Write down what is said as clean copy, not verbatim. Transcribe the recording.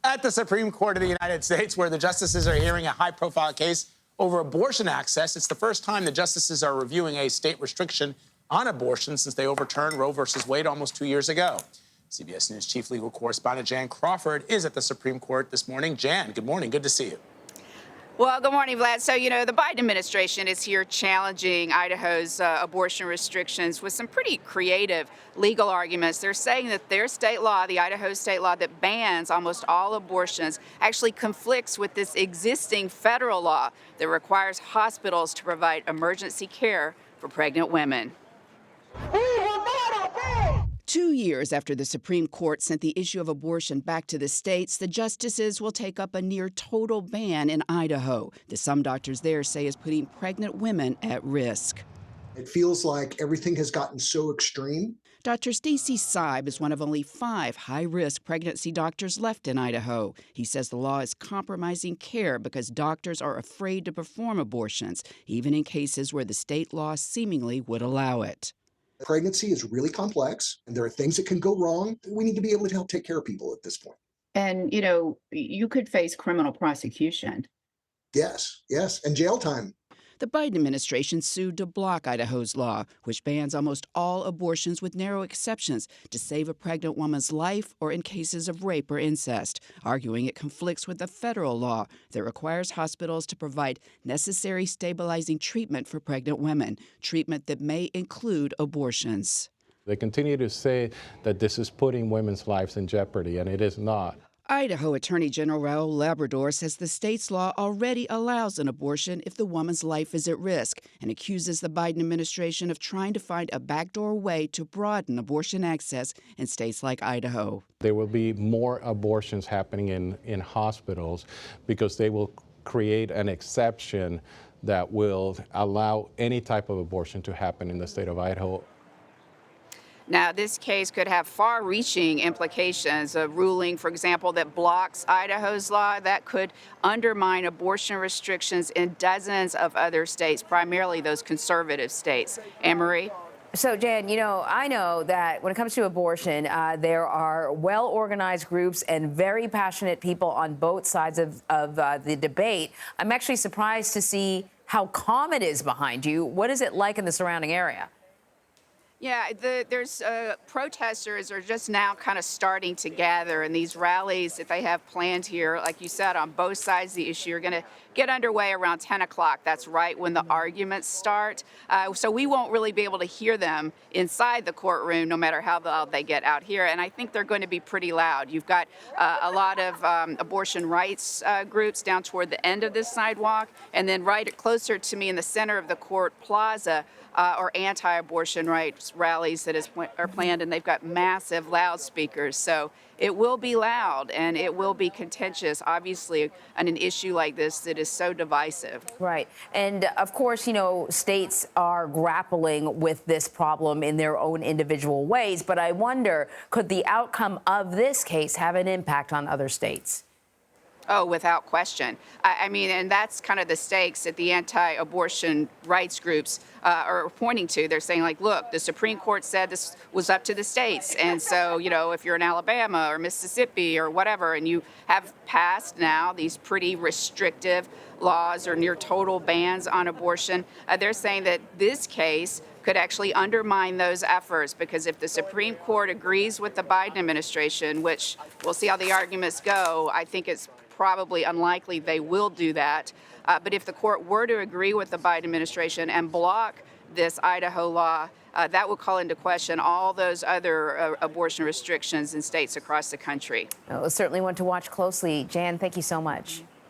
At the Supreme Court of the United States, where the justices are hearing a high-profile case over abortion access, it's the first time the justices are reviewing a state restriction on abortion since they overturned Roe versus Wade almost 2 years ago. CBS News chief legal correspondent Jan Crawford is at the Supreme Court this morning. Jan, good morning. Good to see you. Well, good morning, Vlad. So, the Biden administration is here challenging Idaho's abortion restrictions with some pretty creative legal arguments. They're saying that their state law, the Idaho state law that bans almost all abortions, actually conflicts with this existing federal law that requires hospitals to provide emergency care for pregnant women. 2 years after the Supreme Court sent the issue of abortion back to the states, the justices will take up a near total ban in Idaho that some doctors there say is putting pregnant women at risk. It feels like everything has gotten so extreme. Dr. Stacy Seib is one of only 5 high-risk pregnancy doctors left in Idaho. He says the law is compromising care because doctors are afraid to perform abortions, even in cases where the state law seemingly would allow it. Pregnancy is really complex, and there are things that can go wrong. We need to be able to help take care of people at this point. And, you could face criminal prosecution. Yes, and jail time. The Biden administration sued to block Idaho's law, which bans almost all abortions with narrow exceptions to save a pregnant woman's life or in cases of rape or incest, arguing it conflicts with the federal law that requires hospitals to provide necessary stabilizing treatment for pregnant women, treatment that may include abortions. They continue to say that this is putting women's lives in jeopardy, and it is not. Idaho Attorney General Raul Labrador says the state's law already allows an abortion if the woman's life is at risk and accuses the Biden administration of trying to find a backdoor way to broaden abortion access in states like Idaho. There will be more abortions happening in hospitals because they will create an exception that will allow any type of abortion to happen in the state of Idaho. Now, this case could have far-reaching implications. A ruling, for example, that blocks Idaho's law, that could undermine abortion restrictions in dozens of other states, primarily those conservative states. Anne-Marie? So, Jan, I know that when it comes to abortion, there are well-organized groups and very passionate people on both sides of the debate. I'm actually surprised to see how calm it is behind you. What is it like in the surrounding area? Yeah, there's protesters are just now kind of starting to gather, and these rallies that they have planned here, like you said, on both sides of the issue, are going to get underway around 10 o'clock. That's right when the arguments start. So we won't really be able to hear them inside the courtroom, no matter how loud they get out here. And I think they're going to be pretty loud. You've got a lot of abortion rights groups down toward the end of this sidewalk, and then right closer to me in the center of the court plaza are anti-abortion rights rallies that are planned, and they've got massive loudspeakers. So it will be loud and it will be contentious, obviously, on an issue like this that is so divisive. Right. And of course, states are grappling with this problem in their own individual ways. But I wonder, could the outcome of this case have an impact on other states? Oh, without question. I mean, and that's kind of the stakes that the anti-abortion rights groups are pointing to. They're saying, like, look, the Supreme Court said this was up to the states. And so, if you're in Alabama or Mississippi or whatever, and you have passed now these pretty restrictive laws or near total bans on abortion, they're saying that this case could actually undermine those efforts, because if the Supreme Court agrees with the Biden administration, which we'll see how the arguments go, I think it's probably unlikely they will do that. But if the court were to agree with the Biden administration and block this Idaho law, that would call into question all those other abortion restrictions in states across the country. Certainly one to watch closely. Jan, thank you so much.